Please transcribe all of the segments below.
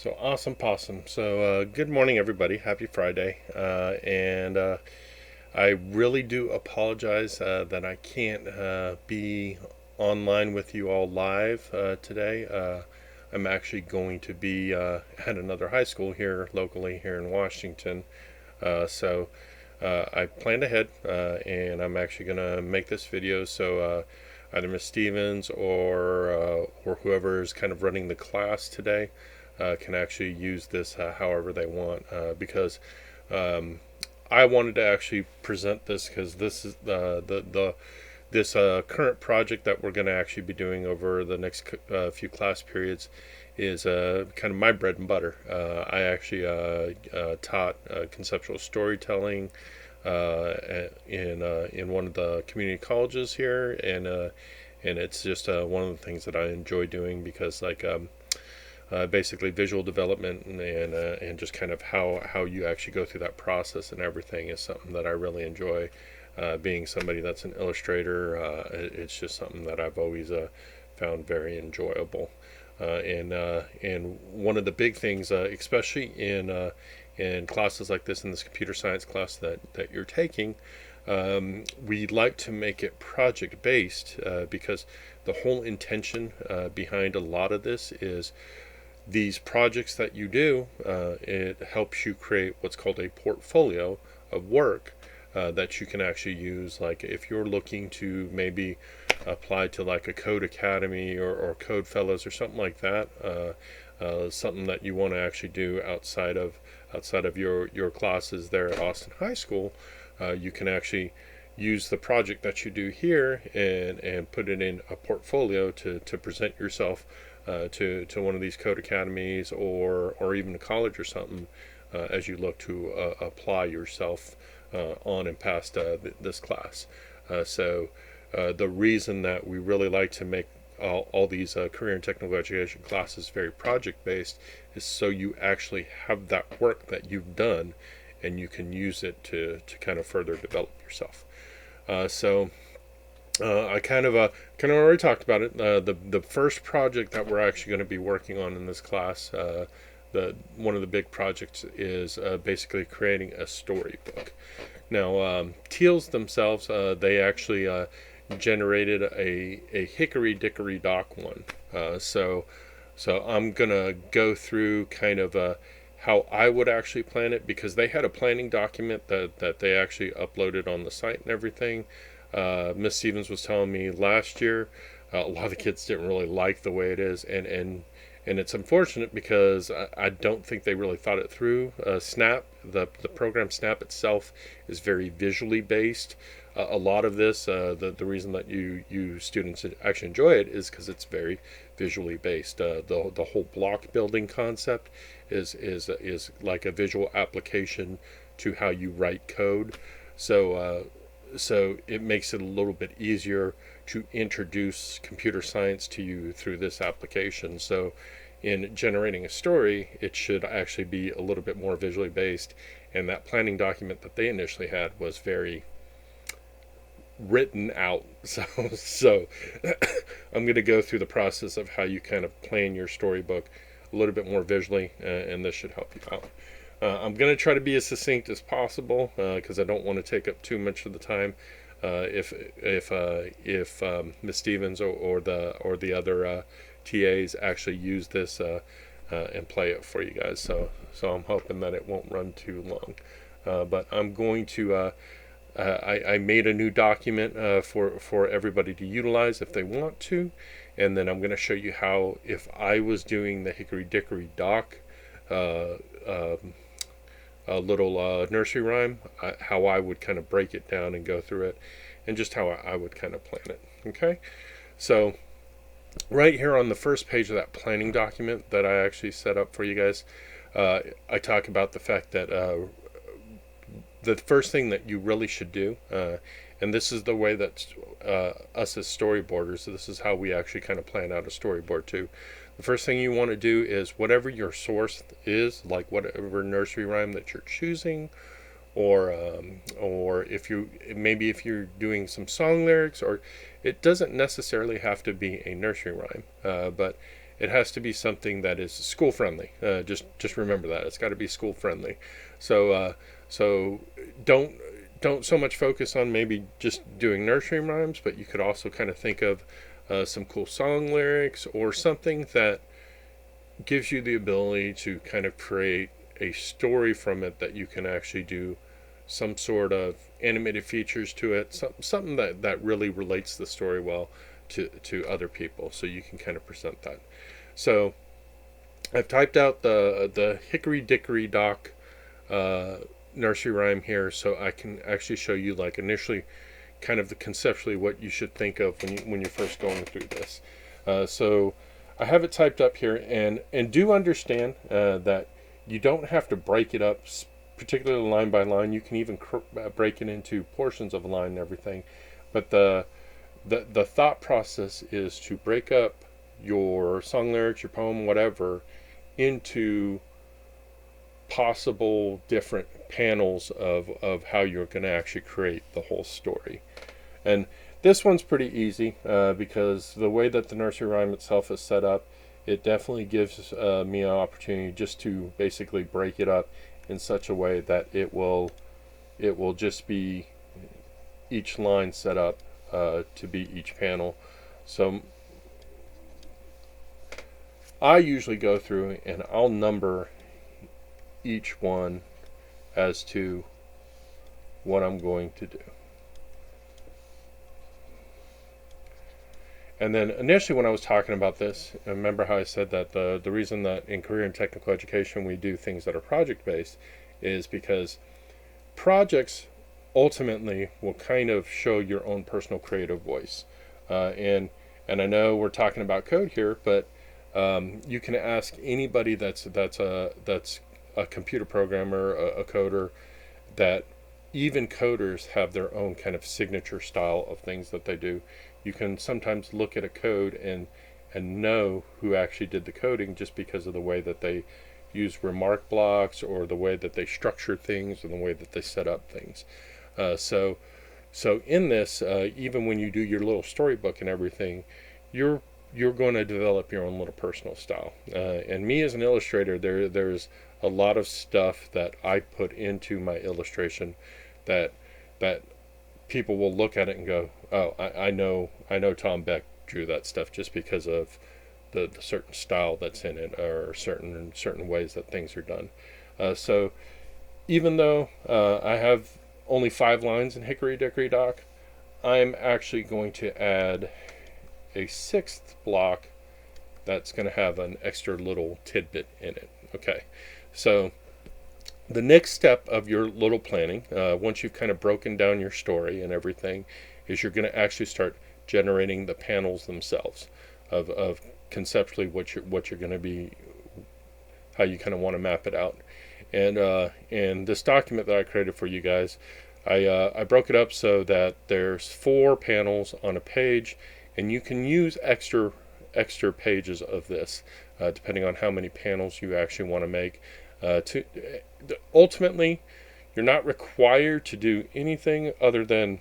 So awesome possum. Good morning, everybody. Happy Friday. And I really do apologize that I can't be online with you all live today. I'm actually going to be at another high school here locally here in Washington. I planned ahead, and I'm actually going to make this video so either Miss Stevens or whoever is kind of running the class today can actually use this however they want, because I wanted to actually present this because this is the this current project that we're going to actually be doing over the next few class periods is kind of my bread and butter. I actually taught conceptual storytelling in one of the community colleges here, and it's just one of the things that I enjoy doing because basically visual development and just kind of how you actually go through that process and everything is something that I really enjoy. Being somebody that's an illustrator, it's just something that I've always found very enjoyable. And one of the big things, especially in classes like this, in this computer science class that you're taking, we like to make it project based because the whole intention behind a lot of this is these projects that you do, it helps you create what's called a portfolio of work that you can actually use. Like if you're looking to maybe apply to like a code academy or code fellows or something like that, something that you want to actually do outside of your classes there at Austin High School, you can actually use the project that you do here and put it in a portfolio to present yourself to one of these code academies or even a college or something as you look to apply yourself on and past this class. The reason that we really like to make all these career and technical education classes very project based is so you actually have that work that you've done and you can use it to kind of further develop yourself. I kind of already talked about it. The first project that we're actually going to be working on in this class, the one of the big projects is basically creating a storybook. Now, TEALS themselves, they actually generated a Hickory Dickory Dock one. So I'm gonna go through kind of how I would actually plan it, because they had a planning document that they actually uploaded on the site and everything. Miss Stevens was telling me last year a lot of the kids didn't really like the way it is, and it's unfortunate because I don't think they really thought it through. Snap, the program Snap itself is very visually based. A lot of this, the reason that you students actually enjoy it is because it's very visually based. The whole block building concept is like a visual application to how you write code. So it makes it a little bit easier to introduce computer science to you through this application. So in generating a story, it should actually be a little bit more visually based. And that planning document that they initially had was very written out. So I'm going to go through the process of how you kind of plan your storybook a little bit more visually, and this should help you out. I'm going to try to be as succinct as possible because I don't want to take up too much of the time. If Miss Stevens or the other TAs actually use this and play it for you guys, so I'm hoping that it won't run too long. But I'm going to. I made a new document for everybody to utilize if they want to, and then I'm going to show you how, if I was doing the Hickory Dickory Dock a little nursery rhyme, how I would kind of break it down and go through it, and just how I would kind of plan it. Okay, so right here on the first page of that planning document that I actually set up for you guys, I talk about the fact that the first thing that you really should do, and this is the way that us as storyboarders, this is how we actually kind of plan out a storyboard too. The first thing you want to do is whatever your source is, like whatever nursery rhyme that you're choosing, or if you're doing some song lyrics, or it doesn't necessarily have to be a nursery rhyme, but it has to be something that is school friendly. Just remember that it's got to be school friendly. So don't so much focus on maybe just doing nursery rhymes, but you could also kind of think of some cool song lyrics or something that gives you the ability to kind of create a story from it that you can actually do some sort of animated features to it, something that really relates the story well to other people, so you can kind of present that. So I've typed out the Hickory Dickory Dock nursery rhyme here, so I can actually show you like initially kind of the conceptually what you should think of when you're first going through this. So I have it typed up here, and do understand that you don't have to break it up particularly line by line. You can even break it into portions of a line and everything, but the thought process is to break up your song lyrics, your poem, whatever, into possible different panels of how you're going to actually create the whole story. And this one's pretty easy because the way that the nursery rhyme itself is set up, it definitely gives me an opportunity just to basically break it up in such a way that it will just be each line set up to be each panel. So I usually go through and I'll number each one as to what I'm going to do. And then initially when I was talking about this, remember how I said that the reason that in career and technical education we do things that are project-based is because projects ultimately will kind of show your own personal creative voice. And I know we're talking about code here, but you can ask anybody that's a computer programmer, a coder, that even coders have their own kind of signature style of things that they do. You can sometimes look at a code and know who actually did the coding just because of the way that they use remark blocks or the way that they structure things and the way that they set up things. So in this, even when you do your little storybook and everything, you're going to develop your own little personal style. And me as an illustrator, there's a lot of stuff that I put into my illustration that people will look at it and go, oh, I know Tom Beck drew that stuff just because of the certain style that's in it or certain ways that things are done. So even though I have only 5 lines in Hickory Dickory Dock, I'm actually going to add a 6th block that's going to have an extra little tidbit in it. Okay, so the next step of your little planning, once you've kind of broken down your story and everything, is you're going to actually start generating the panels themselves of conceptually what you're going to be, how you kind of want to map it out. And this document that I created for you guys, I broke it up so that there's 4 panels on a page, and you can use extra pages of this depending on how many panels you actually want to make. Ultimately, you're not required to do anything other than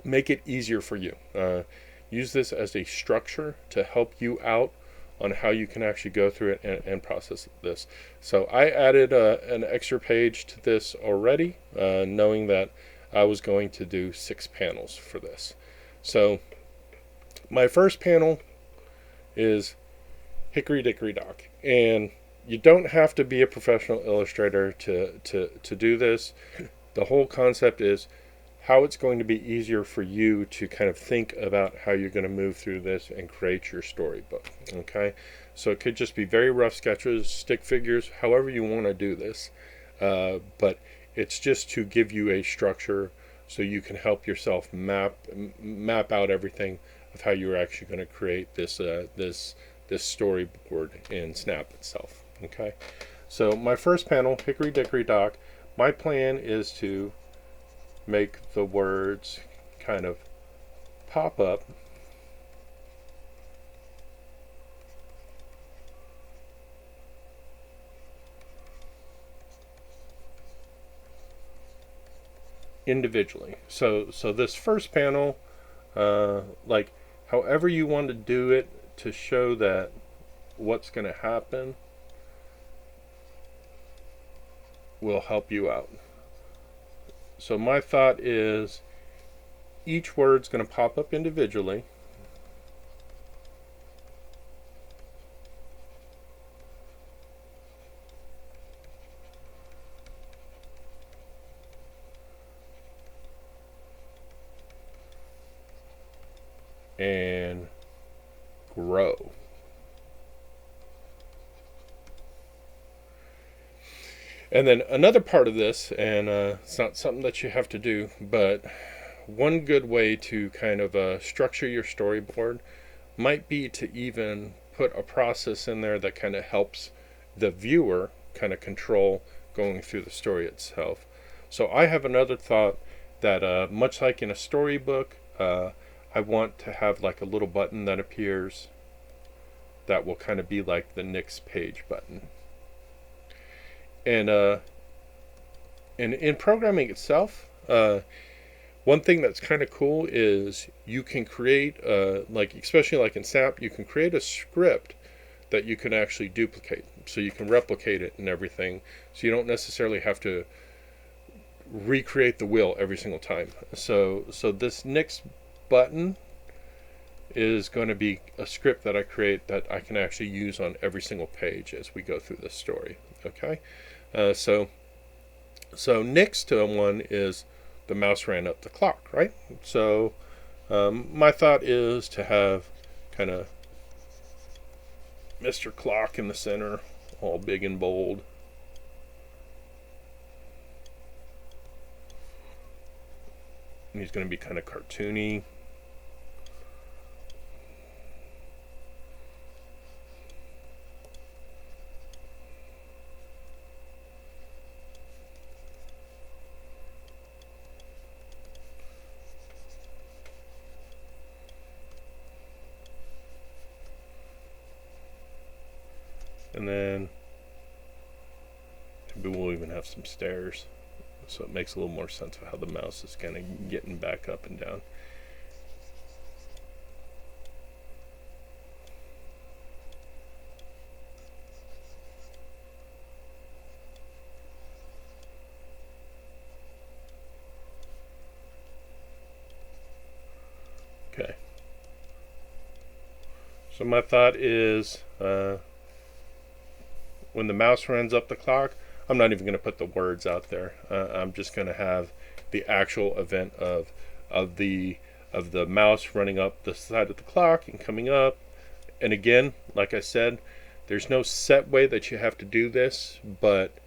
make it easier for you. Use this as a structure to help you out on how you can actually go through it and process this. So I added an extra page to this already, knowing that I was going to do 6 panels for this. So my first panel is Hickory Dickory Dock, and you don't have to be a professional illustrator to do this. The whole concept is how it's going to be easier for you to kind of think about how you're going to move through this and create your storybook. Okay, so it could just be very rough sketches, stick figures, however you want to do this, but it's just to give you a structure so you can help yourself map out everything of how you're actually going to create this storyboard in Snap itself. Okay, so my first panel, Hickory Dickory Dock, my plan is to make the words kind of pop up individually. So this first panel, like however you want to do it to show that what's going to happen will help you out. So my thought is each word's going to pop up individually. And grow. And then another part of this, and it's not something that you have to do, but one good way to kind of structure your storyboard might be to even put a process in there that kind of helps the viewer kind of control going through the story itself. So I have another thought that much like in a storybook, I want to have like a little button that appears that will kind of be like the next page button. And in programming itself, one thing that's kind of cool is you can create, like especially like in SAP, you can create a script that you can actually duplicate. So you can replicate it and everything. So you don't necessarily have to recreate the wheel every single time. So this next button is going to be a script that I create that I can actually use on every single page as we go through this story. Okay, so next to one is the mouse ran up the clock, right? So my thought is to have kind of Mr. Clock in the center, all big and bold. And he's going to be kind of cartoony. And then maybe we'll even have some stairs, so it makes a little more sense of how the mouse is kind of getting back up and down. Okay. So my thought is when the mouse runs up the clock, I'm not even going to put the words out there. I'm just going to have the actual event of the mouse running up the side of the clock and coming up. And again, like I said, there's no set way that you have to do this, but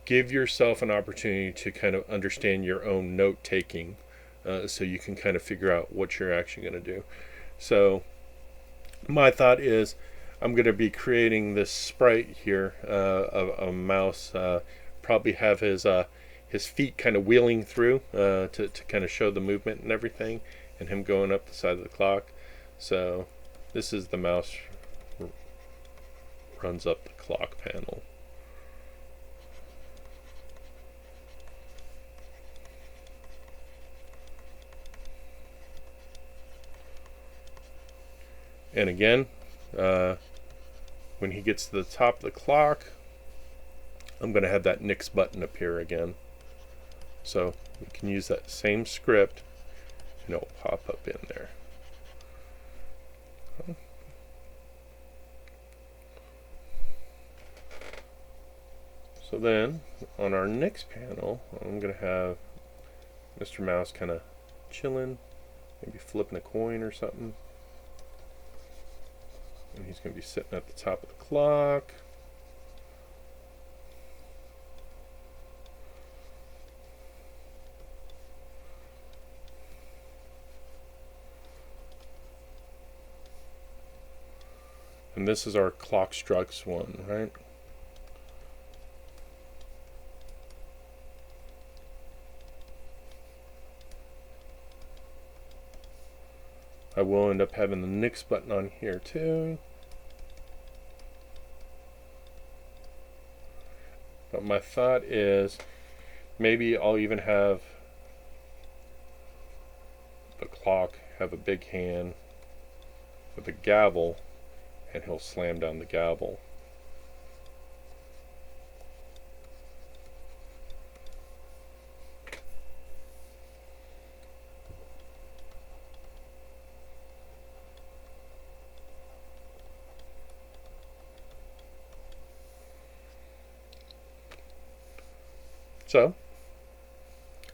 give yourself an opportunity to kind of understand your own note taking, so you can kind of figure out what you're actually going to do. So my thought is I'm going to be creating this sprite here of a mouse, probably have his feet kind of wheeling through to kind of show the movement and everything, and him going up the side of the clock. So this is the mouse runs up the clock panel. And again, when he gets to the top of the clock, I'm going to have that next button appear again. So we can use that same script and it will pop up in there. So then on our next panel, I'm going to have Mr. Mouse kind of chilling, maybe flipping a coin or something. And he's going to be sitting at the top of the clock. And this is our clock strikes one, right? I will end up having the next button on here too. But my thought is maybe I'll even have the clock have a big hand with a gavel, and he'll slam down the gavel. So,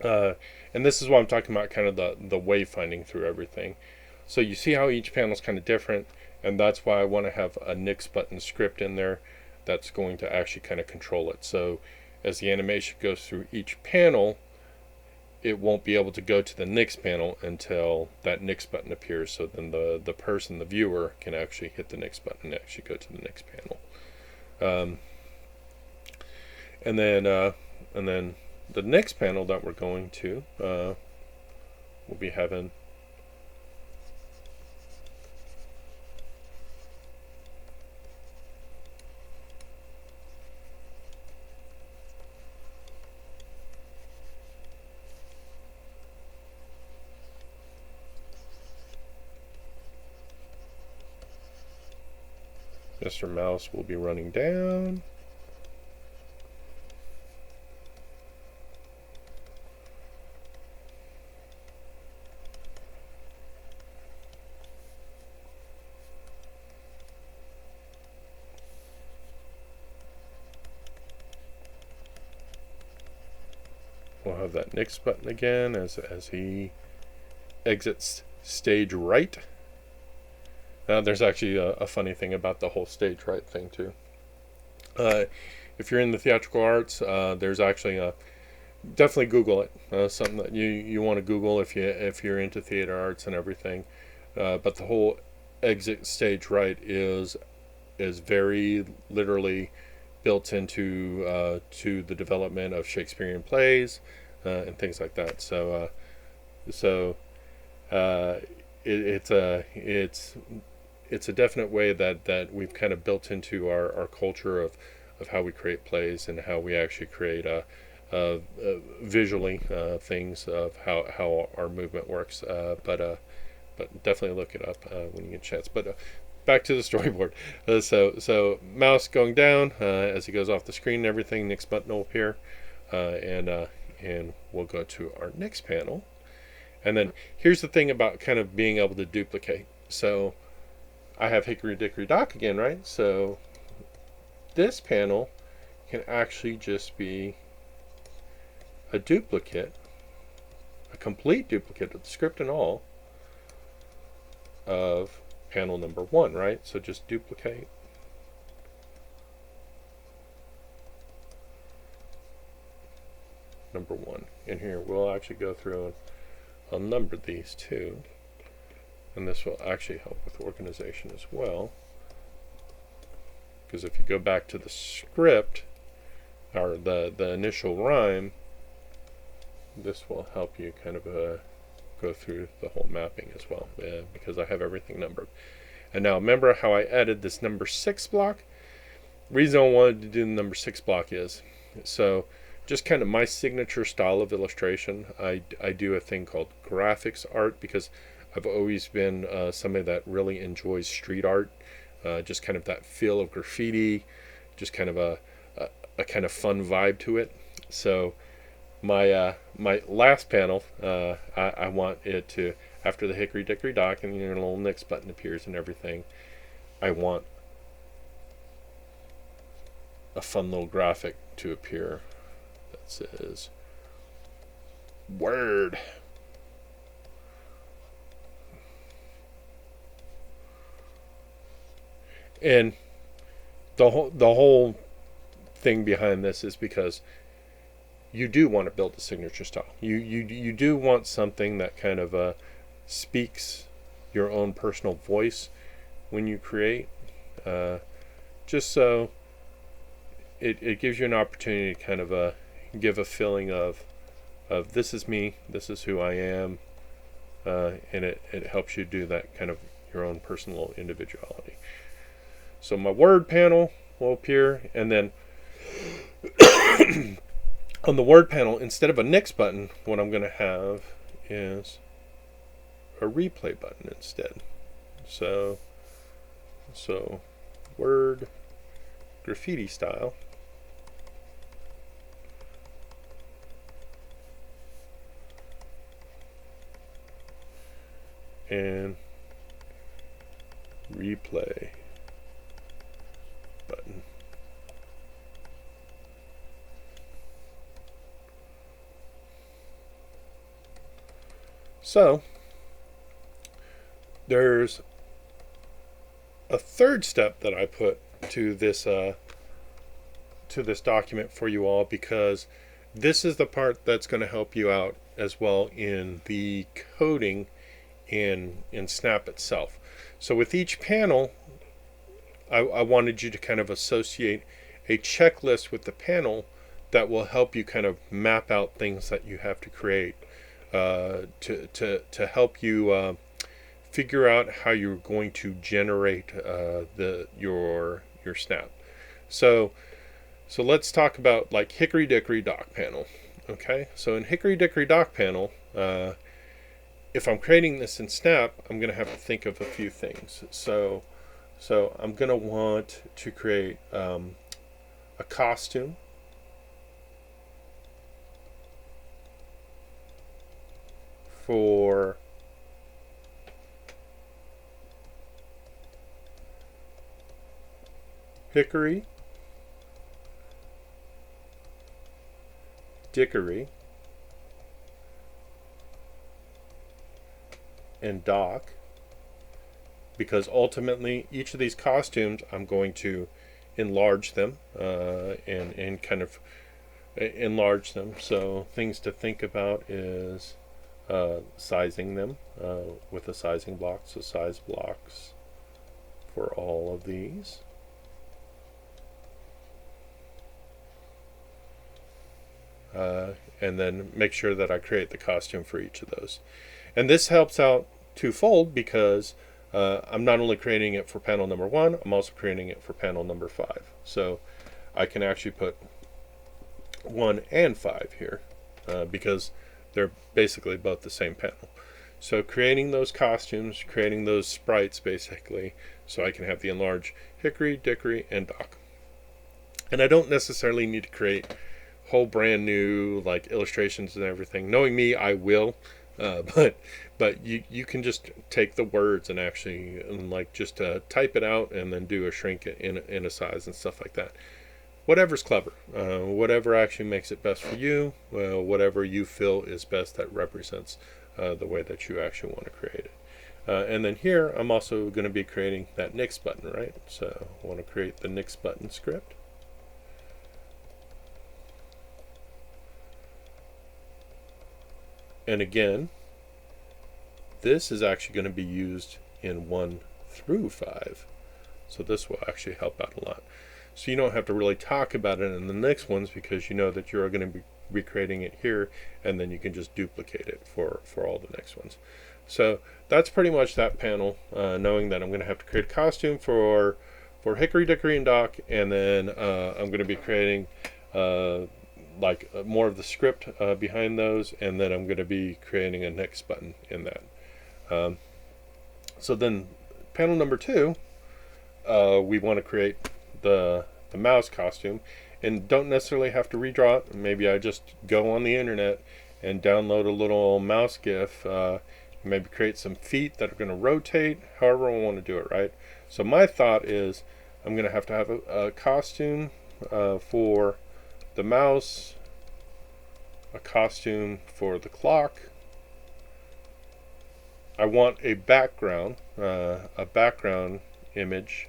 and this is what I'm talking about, kind of the wayfinding through everything. So you see how each panel is kind of different, and that's why I want to have a next button script in there that's going to actually kind of control it. So as the animation goes through each panel, it won't be able to go to the next panel until that next button appears. So then the person, the viewer, can actually hit the next button and actually go to the next panel. And then the next panel that we're going to, we'll be having Mr. Mouse will be running down. We'll have that next button again as he exits stage right. Now there's actually a funny thing about the whole stage right thing too. If you're in the theatrical arts, there's actually definitely Google it. Something that you want to Google if you're into theater arts and everything. But the whole exit stage right is very literally built into to the development of Shakespearean plays and things like that. So it's a definite way that we've kind of built into our culture of how we create plays and how we actually create visually things of how our movement works. But definitely look it up when you get a chance. But back to the storyboard. So mouse going down as he goes off the screen and everything. Next button will appear, and we'll go to our next panel. And then here's the thing about kind of being able to duplicate. So I have Hickory Dickory Dock again, right? So this panel can actually just be a duplicate, a complete duplicate of the script and all of panel number 1, right? So just duplicate. Number 1. In here, we'll actually go through and I'll number these too. And this will actually help with organization as well. Because if you go back to the script, or the initial rhyme, this will help you kind of go through the whole mapping as well, because I have everything numbered. And now remember how I added this number 6 block? The reason I wanted to do the number 6 block is, so just kind of my signature style of illustration, I do a thing called graphics art, because I've always been somebody that really enjoys street art, just kind of that feel of graffiti, just kind of a kind of fun vibe to it. So my last panel, I want it to, after the Hickory Dickory Dock and your little next button appears and everything, I want a fun little graphic to appear that says word. And the whole thing behind this is because you do want to build a signature style. You do want something that kind of speaks your own personal voice when you create, just so it gives you an opportunity to kind of give a feeling of this is me, this is who I am, and it helps you do that kind of your own personal individuality. So my word panel will appear, and then on the word panel, instead of a next button, what I'm going to have is a replay button instead. So word graffiti style. And replay button. So there's a third step that I put to this document for you all, because this is the part that's going to help you out as well in the coding in Snap itself. So with each panel, I wanted you to kind of associate a checklist with the panel that will help you kind of map out things that you have to create to help you figure out how you're going to generate your Snap. So let's talk about like Hickory Dickory Dock panel. Okay, so in Hickory Dickory Dock panel, if I'm creating this in Snap, I'm going to have to think of a few things. So I'm going to want to create a costume. For Hickory Dickory and Dock, because ultimately each of these costumes I'm going to enlarge them and kind of enlarge them. So things to think about is sizing them with a sizing block, so size blocks for all of these. And then make sure that I create the costume for each of those. And this helps out twofold, because I'm not only creating it for panel number 1, I'm also creating it for panel number 5. So I can actually put 1 and 5 here because they're basically both the same panel. So creating those costumes, creating those sprites basically, so I can have the enlarged Hickory, Dickory, and Dock. And I don't necessarily need to create whole brand new like illustrations and everything. Knowing me, I will, but you can just take the words and actually like just type it out and then do a shrink in a size and stuff like that. Whatever's clever, whatever actually makes it best for you, whatever you feel is best that represents the way that you actually want to create it. And then here I'm also going to be creating that next button, right? So I want to create the next button script. And again, this is actually going to be used in 1 through 5. So this will actually help out a lot. So you don't have to really talk about it in the next ones, because you know that you're going to be recreating it here, and then you can just duplicate it for all the next ones. So that's pretty much that panel, knowing that I'm going to have to create a costume for Hickory Dickory and Dock, and then I'm going to be creating more of the script behind those, and then I'm going to be creating a next button in that. So then panel number 2, we want to create the mouse costume, and don't necessarily have to redraw it. Maybe I just go on the internet and download a little mouse GIF, maybe create some feet that are going to rotate, however I want to do it, right? So my thought is I'm going to have a costume for the mouse, a costume for the clock. I want a background image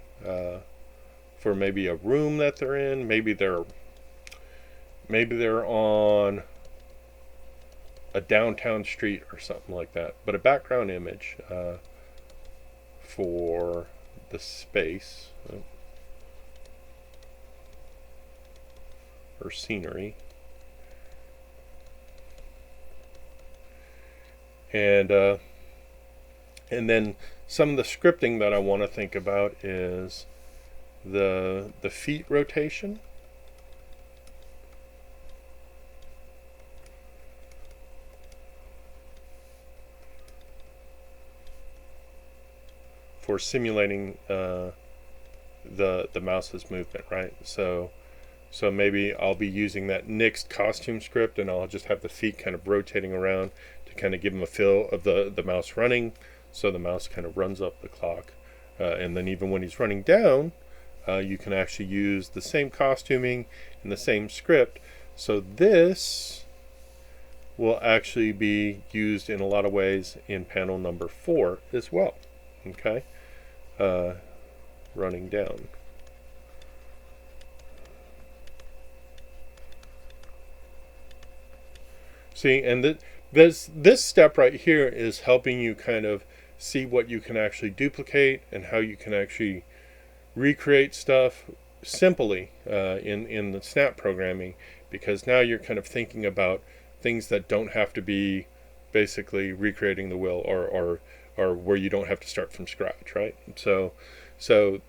for maybe a room that they're in. Maybe they're on a downtown street or something like that. But a background image for the space or scenery. And then some of the scripting that I want to think about is the feet rotation. For simulating the mouse's movement, right? So maybe I'll be using that next costume script, and I'll just have the feet kind of rotating around to kind of give them a feel of the mouse running. So the mouse kind of runs up the clock. And then even when he's running down, you can actually use the same costuming and the same script. So this will actually be used in a lot of ways in panel number 4 as well. Okay, running down. See, and this step right here is helping you kind of see what you can actually duplicate and how you can actually recreate stuff simply in the snap programming, because now you're kind of thinking about things that don't have to be basically recreating the wheel, or where you don't have to start from scratch, right? So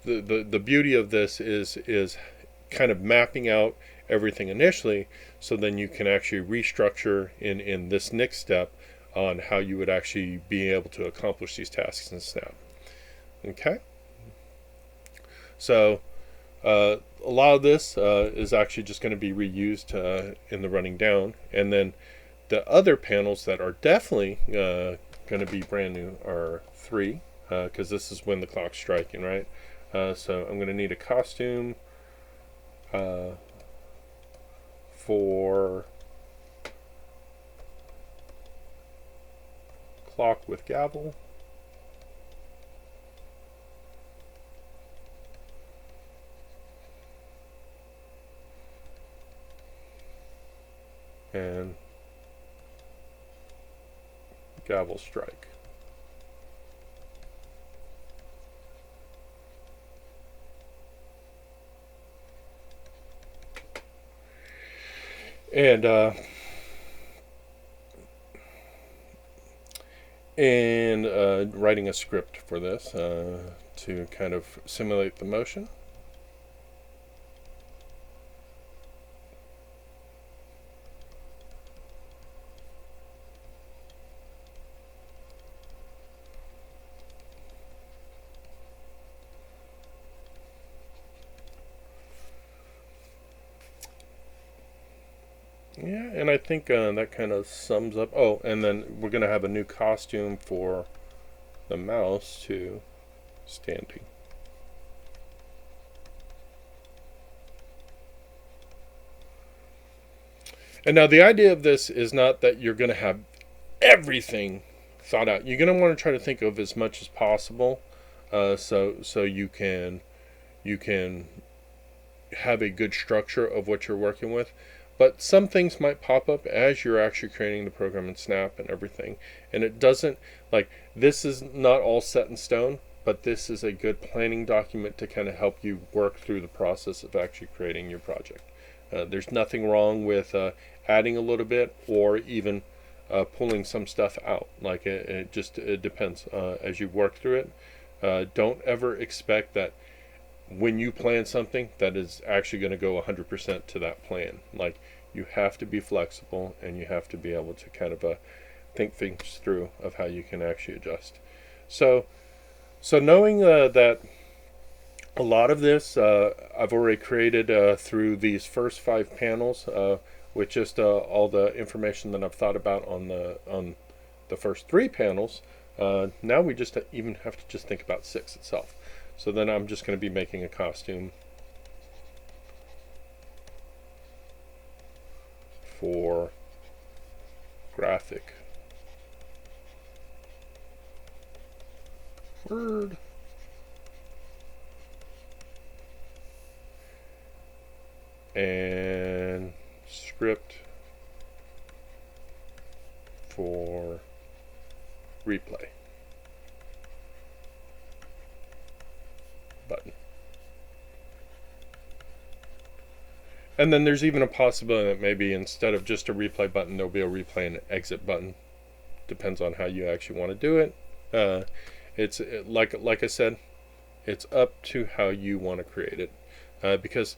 the beauty of this is kind of mapping out everything initially, so then you can actually restructure in this next step on how you would actually be able to accomplish these tasks in Snap. Okay, so a lot of this is actually just going to be reused in the running down, and then the other panels that are definitely going to be brand new are 3, because this is when the clock's striking, right? So I'm going to need a costume for clock with gavel. And gavel strike. And writing a script for this to kind of simulate the motion. Yeah, and I think that kind of sums up. Oh, and then we're going to have a new costume for the mouse to standing. And now the idea of this is not that you're going to have everything thought out. You're going to want to try to think of as much as possible, so you can have a good structure of what you're working with. But some things might pop up as you're actually creating the program in Snap and everything. And it doesn't, like, this is not all set in stone, but this is a good planning document to kind of help you work through the process of actually creating your project. There's nothing wrong with adding a little bit, or even pulling some stuff out. Like, it depends as you work through it. Don't ever expect that when you plan something that is actually going to go 100% to that plan. Like, you have to be flexible, and you have to be able to kind of think things through of how you can actually adjust. So knowing that a lot of this I've already created through these first 5 panels with just all the information that I've thought about on the first 3 panels. Now we just even have to just think about 6 itself. So then I'm just going to be making a costume for graphic word. And script for replay button. And then there's even a possibility that maybe instead of just a replay button, there'll be a replay and an exit button. Depends on how you actually want to do it. It's like I said, it's up to how you want to create it, because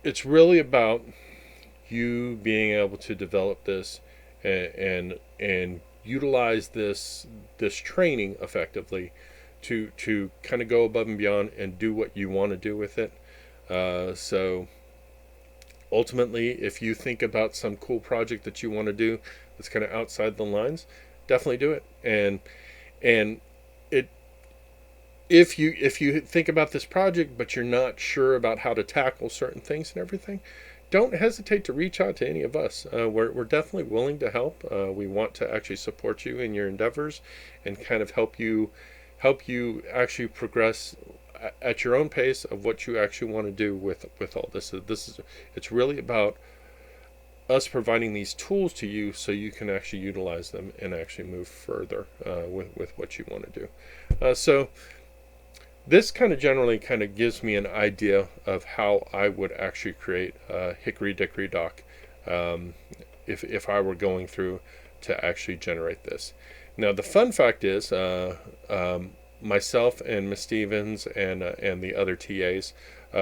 it's really about you being able to develop this and utilize this training effectively to kind of go above and beyond and do what you want to do with it. So ultimately, if you think about some cool project that you want to do that's kind of outside the lines, definitely do it. And it if you think about this project but you're not sure about how to tackle certain things and everything, don't hesitate to reach out to any of us. We're definitely willing to help. We want to actually support you in your endeavors and kind of help you actually progress at your own pace of what you actually want to do with all this. It's really about us providing these tools to you so you can actually utilize them and actually move further with what you want to do. So this generally gives me an idea of how I would actually create a Hickory Dickory Dock if I were going through to actually generate this. Now the fun fact is myself and Miss Stevens and the other TAs,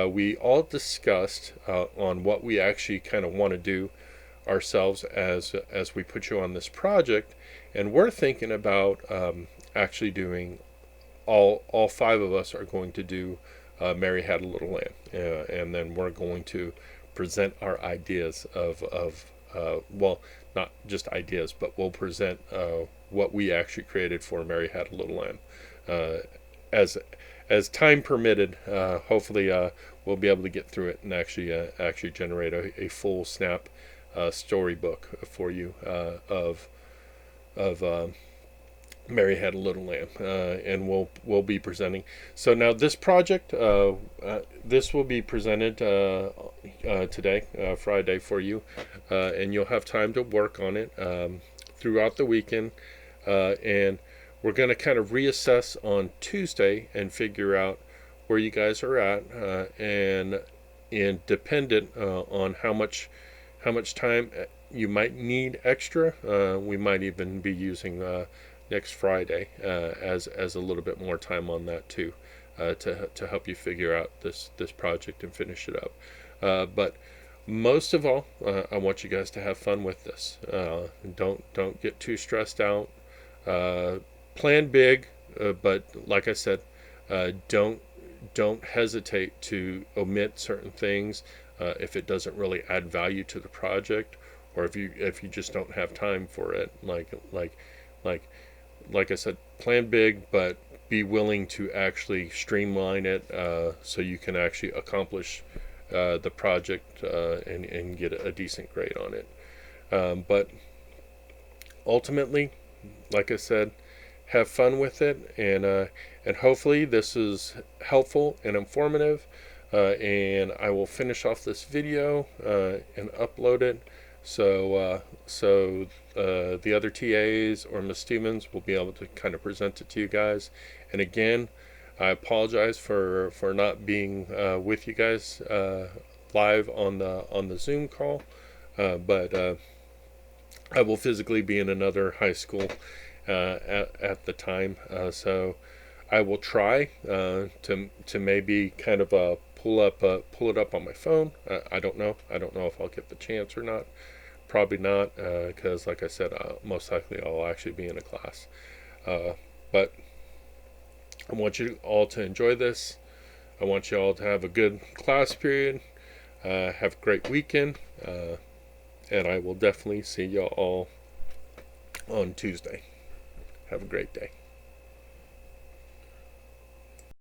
we all discussed on what we actually want to do ourselves as we put you on this project, and we're thinking about actually doing all five of us are going to do Mary Had a Little Lamb, and then we're going to present our ideas of well, not just ideas, but we'll present what we actually created for Mary Had a Little Lamb. As time permitted, hopefully we'll be able to get through it and actually generate a full snap storybook for you of Mary Had a Little Lamb, and we'll be presenting. So now this project, this will be presented today, Friday, for you, and you'll have time to work on it throughout the weekend, and we're going to reassess on Tuesday and figure out where you guys are at, and dependent on how much time you might need extra, we might even be using next Friday as a little bit more time on that too, to help you figure out this project and finish it up. But most of all, I want you guys to have fun with this. Don't get too stressed out. Plan big, but like I said, don't hesitate to omit certain things if it doesn't really add value to the project, or if you just don't have time for it. Like I said, plan big, but be willing to actually streamline it so you can actually accomplish the project and get a decent grade on it. But ultimately, like I said, have fun with it, and hopefully this is helpful and informative. And I will finish off this video and upload it. So the other TAs or Ms. Stevens will be able to present it to you guys. And again, I apologize for not being with you guys live on the Zoom call, but I will physically be in another high school at the time. So I will try to maybe pull it up on my phone. I don't know if I'll get the chance or not. Probably not, because like I said, most likely I'll actually be in a class. But I want you all to enjoy this. I want you all to have a good class period. Have a great weekend. And I will definitely see you all on Tuesday. Have a great day.